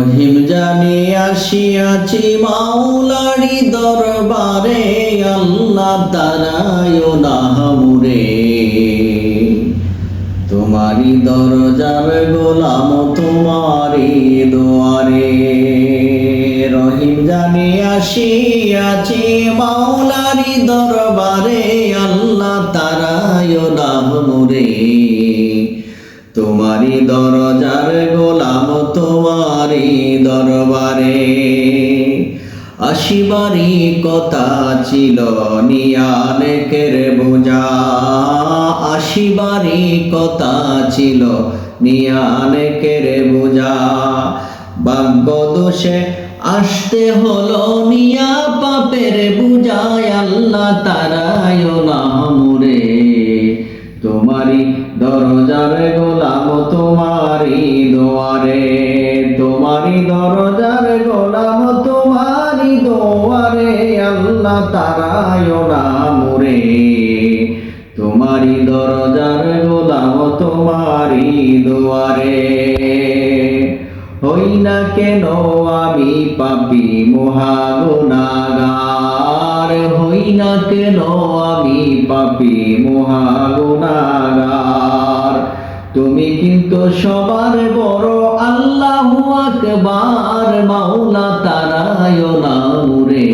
রহিম জানি আসিয়াছি মাওলারি দরবারে, আল্লাহ তারায় নামুরে। তোমারি দরজার গোলাম তোমারি দুয়ারে। রহিম জানি আসিয়াছি মাওলারি দরবারে, আল্লাহ তারায় নামুরে। তোমারি দরজার গোলাম তোমারি দরবারে। আসিবারি কথা ছিল নিয়ানেকের বোঝা, আসিবারি কথা ছিল নিয়ানেকের বোঝা। ভাগ্য দোষে আসতে হলো নিয়া পাপের বুঝায়, আল্লাহ তারায় নামুরে। তোমারি দরজার গোলাম তোমারি দুয়ারে, তোমারি দরজার গোলাম তোমারি দুয়ারে, আল্লাহ তারায় নামুরে। তোমারি দরজার গোলাম তোমারি দুয়ারে। হই না কেন আমি পাপী মহাগুনাগার, হই না কেন আমি পাপী মহাগুনাগার। তুমি কিন্তু সবার বড়, আল্লাহু আকবার, মাওলা তারায় নামুরে।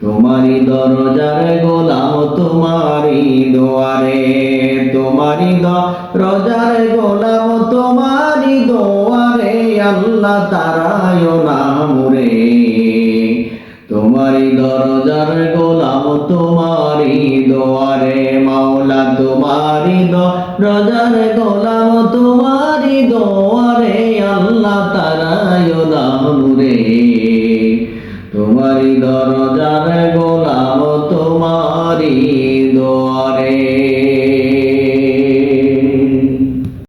তোমারি দরজার গোলাম তোমারি দুয়ারে, তোমারি দরজার গোলাম তোমারি দুয়ারে, আল্লাহ তারায় নামুরে। তোমারি দরজার গোলাম তোমারি দুয়ারে, মাওলা তোমারি দরজার গোলাম তোমারি দুয়ারে, আল্লাহ তারায় নামুরে। তোমারি দর